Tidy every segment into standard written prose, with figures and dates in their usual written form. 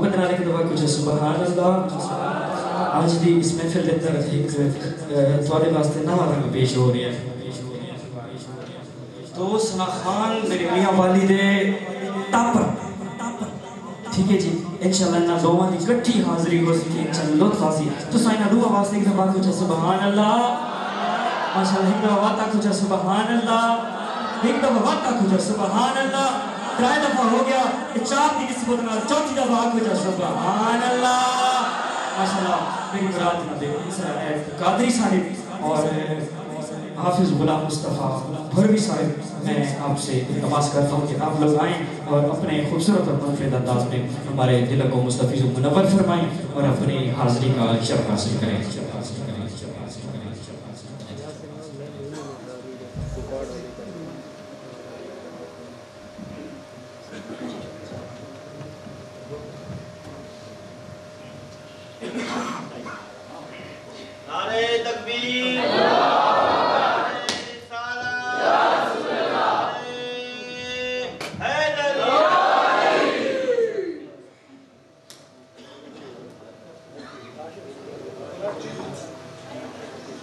محبت نال ایک دفعہ کچھ سبحان اللہ آج دی اس محفل دے اندر ایک تواڈے واسطے نواں رنگ پیش ہو رہا ہے تو سنا خان میرے میاں والی دے ٹاپر ٹھیک ہے جی انشاءاللہ نا دوواں دی کٹھی حاضری ہو سکی انشاءاللہ لطف حاصل تو سائنا دو آواز ایک دفعہ کچھ سبحان اللہ ماشاءاللہ ایک دفعہ واتا کچھ سبحان اللہ ایک دفعہ واتا کچھ سبحان اللہ ترائے دفعہ ہو گیا چار دی نسبت نال چوتھی دفعہ کچھ سبحان اللہ ماشاءاللہ میری مراد نبی قادری صاحب اور حافظ غلام مصطفیٰ بھروی صاحب میں آپ سے التماس کرتا ہوں کہ آپ لوگ آئیں اور اپنے خوبصورت اور منفرد انداز میں ہمارے دل کو مستفیض و منور فرمائیں اور اپنی حاضری کا شرف حاصل کریں نعرہ تکبیر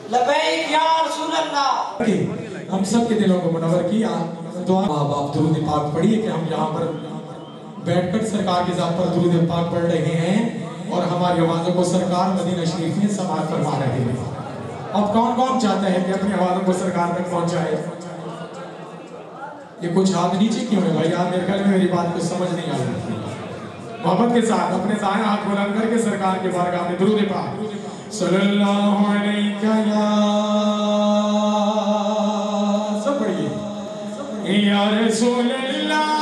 لبیک یا رسول اللہ ہم سب کے دلوں کو منور کیا دعا آپ درود پاک پڑھیے کہ ہم یہاں پر بیٹھ کر سرکار کی ذات پر درود پاک پڑھ رہے ہیں اور ہماری آوازوں کو سرکار مدینہ شریف میں سماعت فرما رہے ہیں اب کون کون چاہتا ہے کہ اپنی آوازوں کو سرکار تک پہنچائے یہ کچھ ہاتھ نیچے کیوں ہے بھائی آپ میرے خیال میں میری بات کو سمجھ نہیں آ رہی محبت کے ساتھ اپنے دائیں ہاتھ بلند کر کے سرکار کے بارگاہ میں درود پاک صلی اللہ علیہ یا سب پڑھئے یا رسول اللہ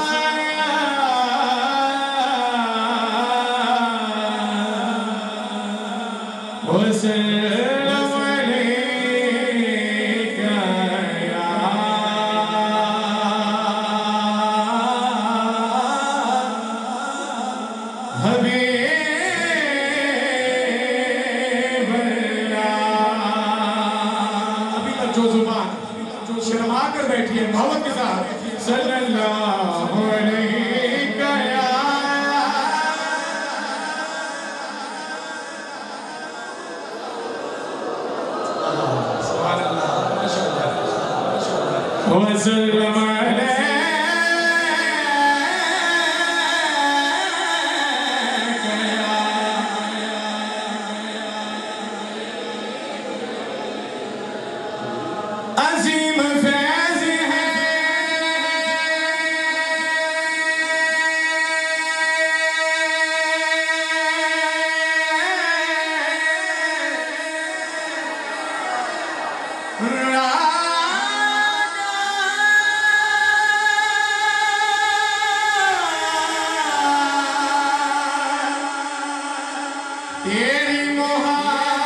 وسلم علیکہ یا حبیب جو زبان جو شرما کر بیٹھی ہے محبت کے ساتھ صلی اللہ علیہ یا سبحان اللہ ماشاءاللہ وسلم علیہ عظیم فیض ہے تیری محبت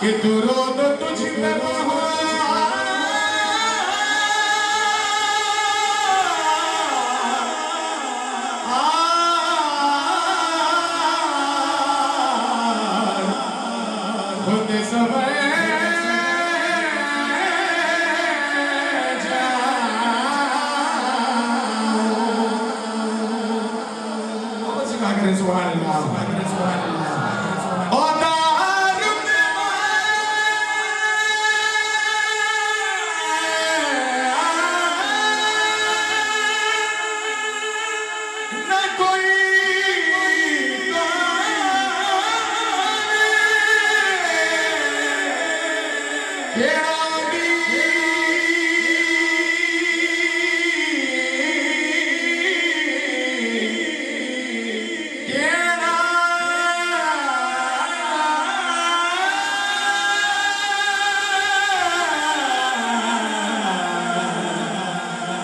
کہ درود تجھ پر ہوا خود سبر سبحان اللہ سبحان اللہ اور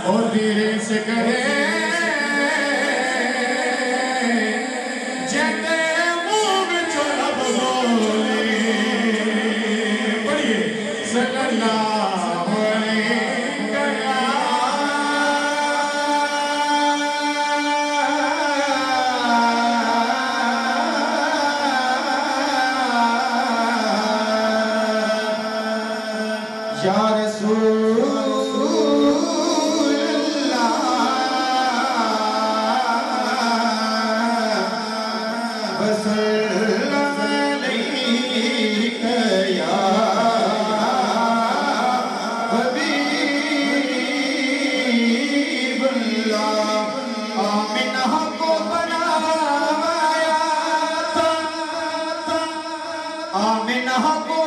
اور دیرے سے کہے جیتے منہ میں چلب بولے پڑھئے صلی اللہ علیہ یا یا رسول اللہ وسلم علیک یا حبیب اللہ آمنہ کو بنایا تھا آمنہ کو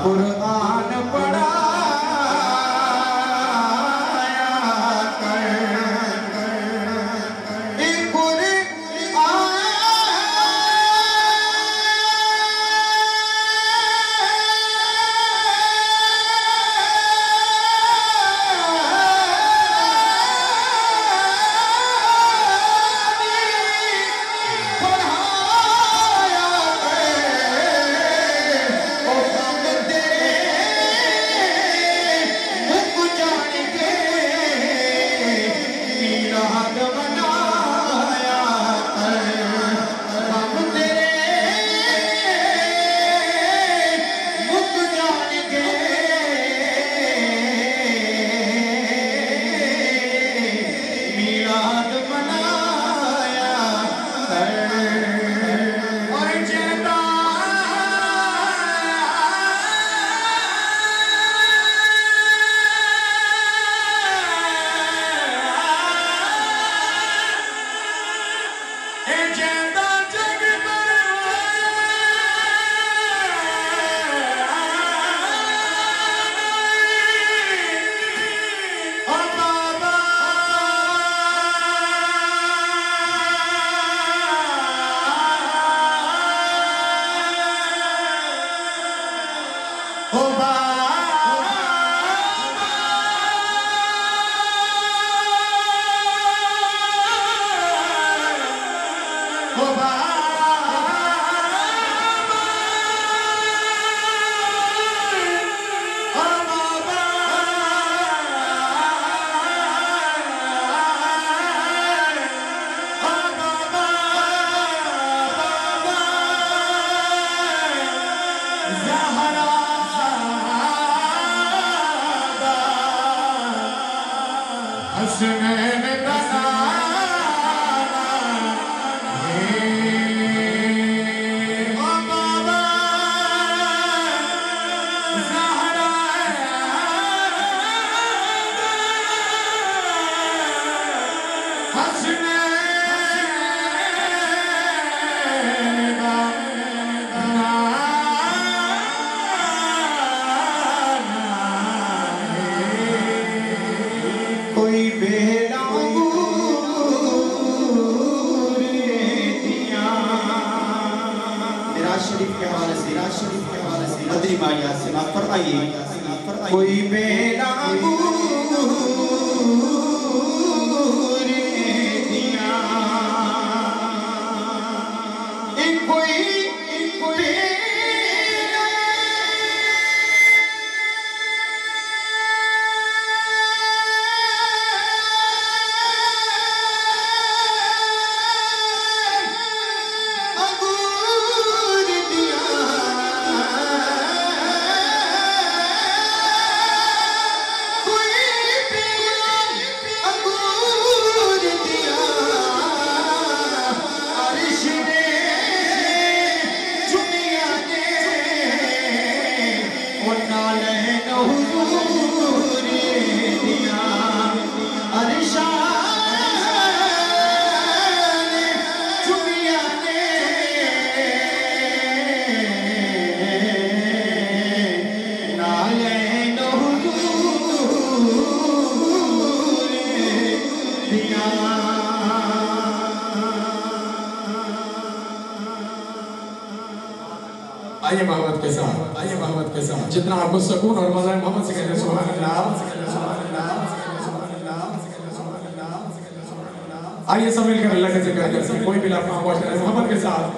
قرآن پڑھایا کر میراج شریف کے حوالے سے مدنی مایات سے آپ فرمائیے کوئی بینا آئیے محمد کے ساتھ جتنا آپ کو سکون اور مزہ ہے محمد سے کہتے ہیں سبحان اللہ. آئیے سب مل کر اللہ کے ذکر کرتے ہیں کوئی بھی لفظ خاموش نہیں محمد کے ساتھ.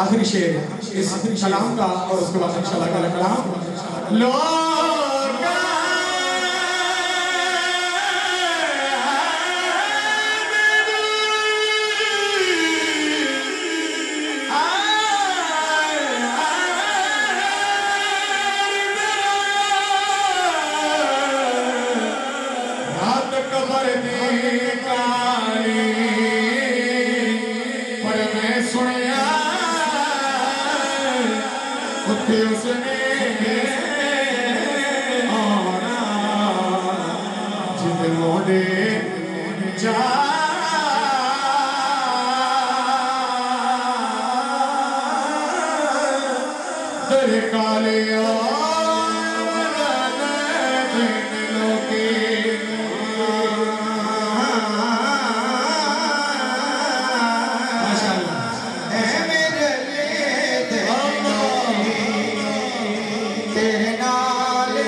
آخری شعر اس کلام کا اور اس کے بعد انشاءاللہ کا کلام تیرے نال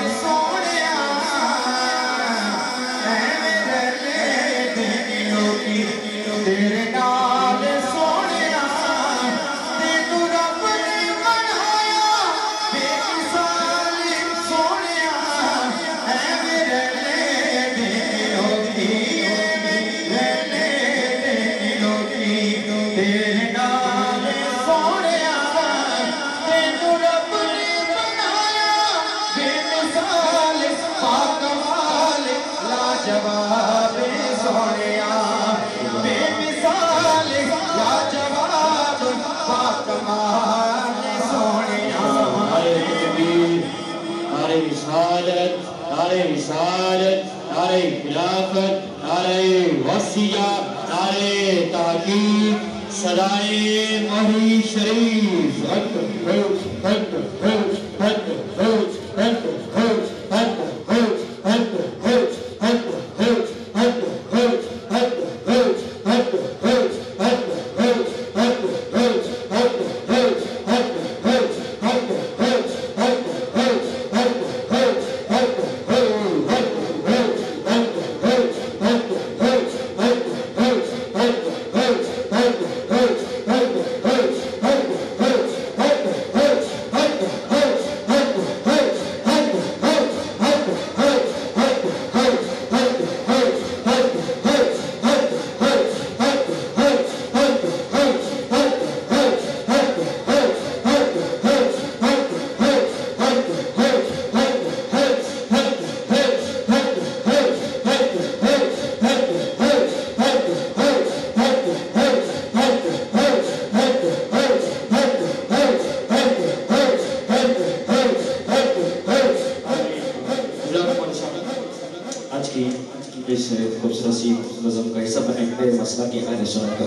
شہادت نعرہ رسالت نعرہ خلافت نعرہ وصیہ نعرہ تحقیق صدائے مہری شریف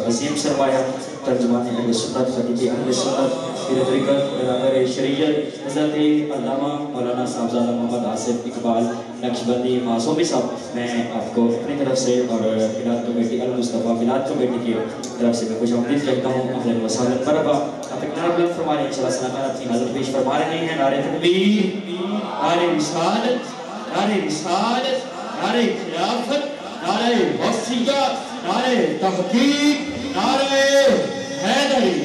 عظیم سرمایہ ترجمان اہل سنت خطیب اہل سنت پیر طریقت برادر شریعت حضرت علامہ مولانا صاحبزادہ محمد آصف اقبال نقشبندی معصومی صاحب میں آپ کو اپنی طرف سے اور میلاد کمیٹی المصطفیٰ میلاد کمیٹی کی طرف سے میں خوش آمدید کہتا ہوں اہلا وسہلا مرحبا آپ ایک نعرہ بلند فرما رہے ہیں انشاءاللہ سلام اپنی حاضر پیش فرما رہے ہیں نعرہ تکبیر نعرہ رسالت نعرہ خلافت نعرہ وصیہ نعرہ تحقیق نعرہ حیدری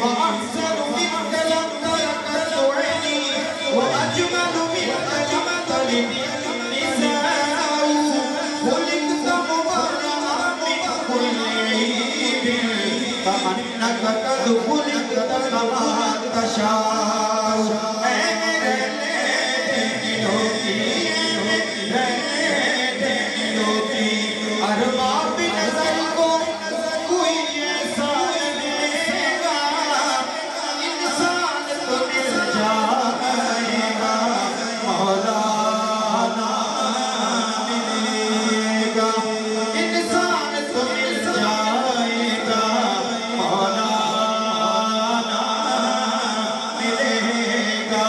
وأحسن منك لم ترك عيني وأجمل منك لم تلد النساء خلقت مبرأ من كل عيب فأنك قد خلقت كما تشاء اے میرے دلوں کی ارباب نظر کو کوئی ایسا ملے گا انسان تو مل جائے گا مولانا ملے گا انسان تو مل جائے گا مولانا ملے گا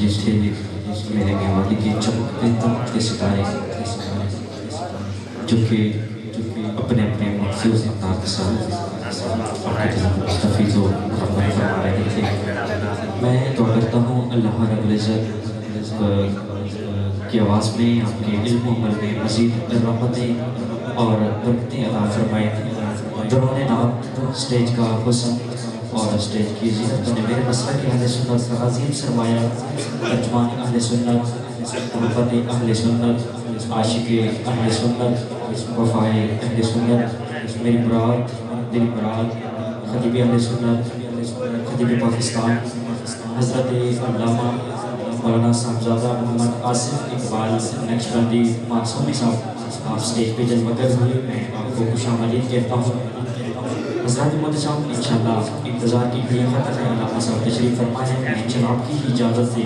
یہ تھے میرے میوالی کے چمکتے ستارے جو کہ اپنے اپنے مخصوص انداز کے ساتھ تفیض و رفائی فرما رہے تھے. میں دعا کرتا ہوں اللہ رب العزت کی آواز میں آپ کے علم و عمل میں مزید رحمتیں اور برکتیں عطا فرمائے. دوران نعت اسٹیج کا حسن اور اسٹیج کی زینت نے میرے مسئلہ کے اہل سنت کا عظیم سرمایہ ترجمان اہل سنت محبت اہل سنت عاشق اہل سنت وفائے اہل سنت میری مراد دل مراد خطیب اہل سنت خطیب پاکستان حضرت علامہ مولانا صاحبزادہ محمد آصف اقبال نقشبندی معصومی صاحب آپ اسٹیج پہ جلوہ گر ہوئے. میں آپ کو خوش آمدید کہتا ہوں. حضرات محتشام انشاءاللہ انتظار کی گھڑیاں ختم ہے. علامہ صاحب تشریف فرمائے ہیں. میں جناب کی ہی اجازت سے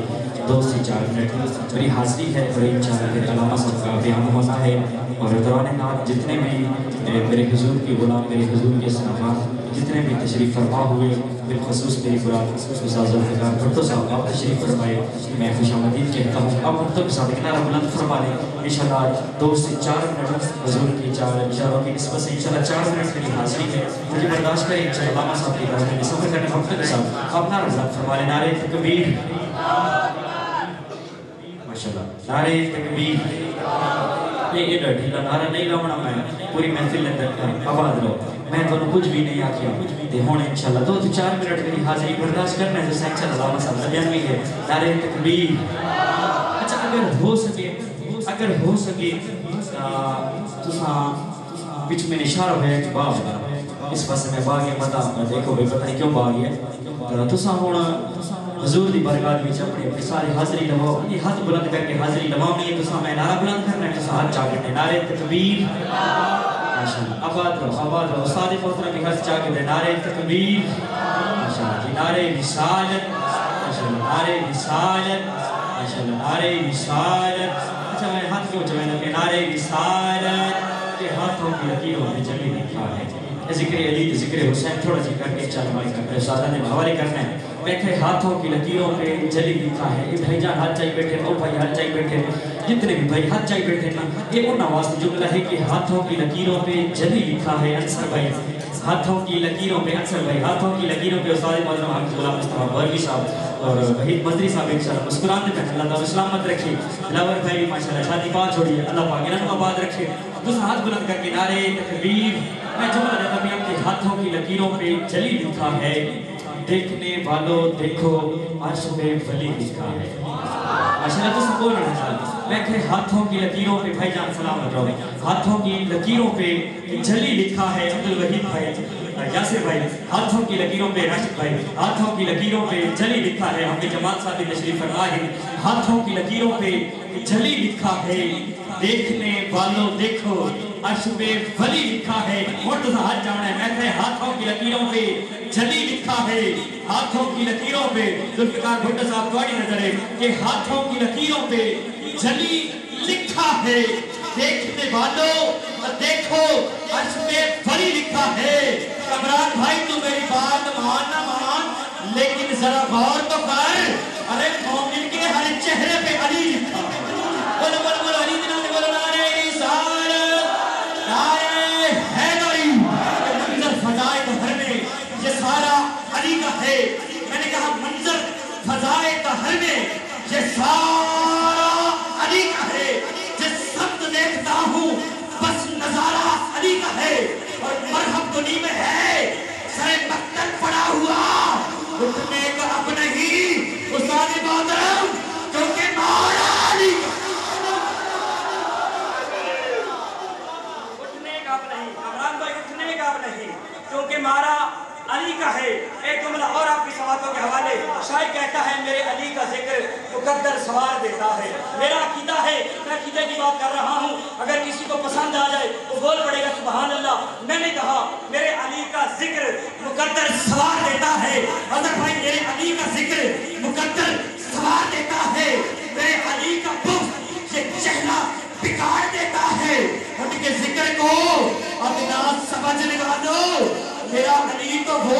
2 سے 4 منٹ میری حاضری ہے اور انشاءاللہ پھر علامہ صاحب کا بیان ہوتا ہے. اور دوران نعت جتنے بھی میرے حضور کی غلام میرے حضور کے صحابہ جتنے بھی تشریف فرما ہوئے بالخصوص میری براد استاد ذوالفقار بھٹو صاحب آپ تشریف فرمائے. میں خوش آمدید کہتا ہوں. اب بھٹو کے ساتھ کنارہ بلند فرما لیں. انشاءاللہ 2 سے 4 منٹ حضور کی 4 اشاروں کی نسبت سے انشاءاللہ 4 منٹ میری حاضری ہے. مجھے برداشت کریں انشاءاللہ علامہ صاحب کی طرف میں سفر کرنے وقت کے ساتھ اپنا بلند فرما لیں. نعرہ تکبیر ماشاءاللہ نعرہ تکبیر. یہ ڈھیلا نعرہ نہیں لاؤنا میں پوری محفل اندر آباد رہو. میں تو کچھ بھی نہیں آکیا تے ہوں انشاءاللہ 2 سے 4 منٹ میری حاضری برداشت کرنا ہے. جیسا انشاءاللہ علامہ صاحب بیان بھی ہے نعرہ تکبیر. اچھا اگر ہو سکے تساں پچھ میں اشارہ ہے کہ باغ اس پاس میں باغ ہے متا دیکھو بھائی پتہ نہیں کیوں باغ ہے. تساں ہوں حضور دی برکات وچ اپنے سارے حاضری لواؤ. یہ ہاتھ بلند کر کے حاضری لواؤنی ہے. تساں میں نعرہ بلند کرنا ہے. تساں ہاتھ چاہ کے نعرہ تکبیر ماشاءاللہ. آباد رہو استاد محترم بھی ہاتھ چاہ کے نعرہ تکبیر ماشاءاللہ. نعرہ رسالت ماشاءاللہ. نعرہ رسالت ماشاءاللہ. نعرہ رسالت. اچھا میں ہاتھ کیوں چلائیں کہ نعرہ رسالت کے ہاتھوں کی لکیروں میں جلی لکھا ہے. ذکر علی ذکر حسین تھوڑا جی کر کے چل بھائی کا سادہ نے حوالے کرنا ہے. دیکھیں ہاتھوں کی لکیروں پہ جلی لکھا ہے. یہ بھائی جان ہاتھ چاہیے بیٹھے او بھائی ہاتھ چاہیے بیٹھے جتنے بھی بھائی ہاتھ چاہیے بیٹھے نا یہ ان واسطے جملہ ہے کہ ہاتھوں کی لکیروں پہ جلی لکھا ہے. انصر بھائی ہاتھوں کی لکیروں پہ انصر بھائی ہاتھوں کی لکیروں پہ استاد محترم حافظ غلام مصطفیٰ بروی صاحب اور وحید مدری صاحب انشاءاللہ مسکراتے ہیں. اللہ تعالیٰ سلامت رکھے. دلاور بھائی ماشاءاللہ شادی بات چھوڑیے. اللہ پاک انہوں کو آباد رکھے. دوسرا ہاتھ بلند کر کے نعرہ تکبیر. میں جملہ دیتا بھی آپ کے ہاتھوں کی لکیروں پہ جلی لکھا ہے. دیکھنے والوں دیکھو عرش میں ولی لکھا ہے. ماشاءاللہ تو سب بول رہے ہیں. میں کہ ہاتھوں کی لکیروں پہ بھائی جان سلامت رہو. ہاتھوں کی لکیروں پہ جلی لکھا ہے. عبدالوحید بھائی یاسر بھائی ہاتھوں کی لکیروں پہ راشد بھائی ہاتھوں کی لکیروں پہ جلی لکھا ہے. ہم نے جماعت صاحب تشریف فرما ہے. ہاتھوں کی لکیروں پہ جلی لکھا ہے. دیکھنے والوں دیکھو عرش میں ولی لکھا ہے. اور تو ہاتھ جانا ہے. میں کہ ہاتھوں کی لکیروں پہ جلی لکھا ہے. ہاتھوں کی لکیروں پہ ذوالفقار بھٹو صاحب تمہاری نظر ہے کہ ہاتھوں کی لکیروں پہ جلی لکھا ہے. دیکھنے والوں دیکھو عرش میں ولی لکھا ہے. کمران بھائی تو میری بات مان نہ مان لیکن ذرا غور تو کر. ارے مومن کے ہر چہرے پہ علی لکھا ہے. بولو بولو بولو علی دنہ بولو نعرہ رسالت نعرہ حیدری. منظر فضائے دہر میں یہ سارا علی کا ہے. میں نے کہا منظر فضائے دہر میں یہ سارا علی کا ہے. جس سمت دیکھتا ہوں بس نظارہ علی کا ہے. اور مرحب دنی میں ہے سر مقتل پڑا ہوا اٹھنے کا اب نہیں استاد محترم کیونکہ مارا علی کا اٹھنے کا اب نہیں. عمران بھائی اٹھنے کا اب نہیں کیونکہ مارا علی کا ہے. ایک جملہ اور آپ کی سواتوں کے حوالے. شاعر کہتا ہے میرے علی کا ذکر مقدر سوار دیتا ہے. میرا عقیدہ ہے میں عقیدے کی بات کر رہا ہوں. اگر کسی کو پسند آ جائے وہ بول پڑے گا سبحان اللہ. میں نے کہا میرے علی کا ذکر مقدر سوار دیتا ہے. حضرت بھائی میرے علی کا ذکر مقدر سوار دیتا ہے. میرے علی کا بغض یہ چہرہ بگاڑ دیتا ہے. ان کے ذکر کو اب نہ سمجھنے والوں میرا علی تو وہ